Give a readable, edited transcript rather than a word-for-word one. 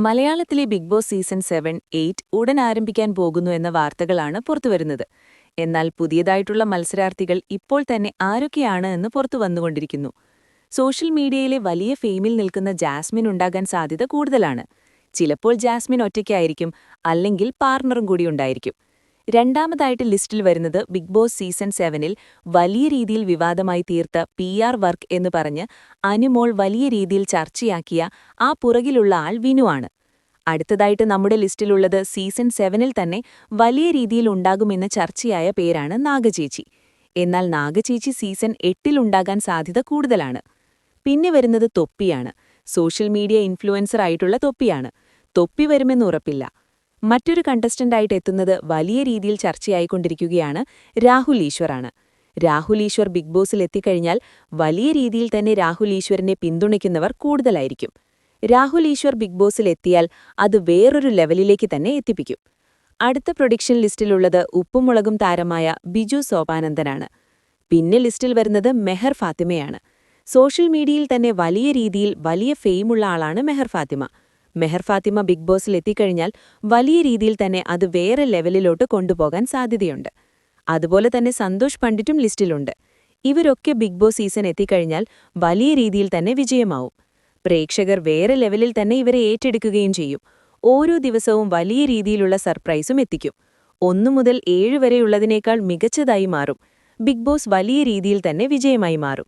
മലയാളത്തിലെ big boss season 7, 8 ഉടൻ ആരംഭിക്കാൻ പോകുന്നു എന്ന വാർത്തകളാണ് പുറത്തുവരുന്നത്. എന്നാൽ പുതിയതായിട്ടുള്ള മത്സരാർത്ഥികൾ ഇപ്പോൾ തന്നെ ആരൊക്കെയാണ് എന്ന് പുറത്തു വന്നുകൊണ്ടിരിക്കുന്നു. സോഷ്യൽ മീഡിയയിലെ വലിയ ഫെയിമിൽ നിൽക്കുന്ന ജാസ്മിൻ ഉണ്ടാകാൻ സാധ്യത കൂടുതലാണ്. ചിലപ്പോൾ ജാസ്മിൻ ഒറ്റയ്ക്കായിരിക്കും, അല്ലെങ്കിൽ പാർട്ണറും കൂടി ഉണ്ടായിരിക്കും. രണ്ടാമതായിട്ട് ലിസ്റ്റിൽ വരുന്നത് ബിഗ് ബോസ് സീസൺ 7-ൽ വലിയ രീതിയിൽ വിവാദമായി തീർത്ത PR വർക്ക് എന്ന് പറഞ്ഞ് അനുമോൾ വലിയ രീതിയിൽ ചർച്ചയാക്കിയ ആ പുറകിലുള്ള ആൾ വിനു ആണ്. അടുത്തതായിട്ട് നമ്മുടെ ലിസ്റ്റിലുള്ളത് സീസൺ 7-ൽ തന്നെ വലിയ രീതിയിൽ ഉണ്ടാകുമെന്ന് ചർച്ചയായ പേരാണ് നാഗചേച്ചി. എന്നാൽ നാഗചേച്ചി സീസൺ 8-ൽ ഉണ്ടാകാൻ സാധ്യത കൂടുതലാണ്. പിന്നെ വരുന്നത് തൊപ്പിയാണ്. സോഷ്യൽ മീഡിയ ഇൻഫ്ലുവൻസർ ആയിട്ടുള്ള തൊപ്പിയാണ്. തൊപ്പി വരുമെന്ന് ഉറപ്പില്ല. മറ്റൊരു കണ്ടസ്റ്റന്റായിട്ട് എത്തുന്നത് വലിയ രീതിയിൽ ചർച്ചയായിക്കൊണ്ടിരിക്കുകയാണ് രാഹുൽ ഈശ്വറാണ്. രാഹുൽ ഈശ്വർ ബിഗ് ബോസിൽ എത്തിക്കഴിഞ്ഞാൽ വലിയ രീതിയിൽ തന്നെ രാഹുൽ ഈശ്വറിനെ പിന്തുണയ്ക്കുന്നവർ കൂടുതലായിരിക്കും. രാഹുൽ ഈശ്വർ ബിഗ് ബോസിൽ എത്തിയാൽ അത് വേറൊരു ലെവലിലേക്ക് തന്നെ എത്തിപ്പിക്കും. അടുത്ത പ്രൊഡിക്ഷൻ ലിസ്റ്റിലുള്ളത് ഉപ്പുമുളകും താരമായ ബിജു സോപാനന്ദനാണ്. പിന്നെ ലിസ്റ്റിൽ വരുന്നത് മെഹർ ഫാത്തിമയാണ്. സോഷ്യൽ മീഡിയയിൽ തന്നെ വലിയ രീതിയിൽ വലിയ ഫെയിമുള്ള ആളാണ് മെഹർ ഫാത്തിമ. മെഹർ ഫാത്തിമ ബിഗ് ബോസിൽ എത്തിക്കഴിഞ്ഞാൽ വലിയ രീതിയിൽ തന്നെ അത് വേറെ ലെവലിലോട്ട് കൊണ്ടുപോകാൻ സാധ്യതയുണ്ട്. അതുപോലെ തന്നെ സന്തോഷ് പണ്ഡിറ്റും ലിസ്റ്റിലുണ്ട്. ഇവരൊക്കെ ബിഗ് ബോസ് സീസൺ എത്തിക്കഴിഞ്ഞാൽ വലിയ രീതിയിൽ തന്നെ വിജയമാവും. പ്രേക്ഷകർ വേറെ ലെവലിൽ തന്നെ ഇവരെ ഏറ്റെടുക്കുകയും ചെയ്യും. ഓരോ ദിവസവും വലിയ രീതിയിലുള്ള സർപ്രൈസും എത്തിക്കും. 1 മുതൽ 7 വരെയുള്ളതിനേക്കാൾ മികച്ചതായി മാറും. ബിഗ് ബോസ് വലിയ രീതിയിൽ തന്നെ വിജയമായി മാറും.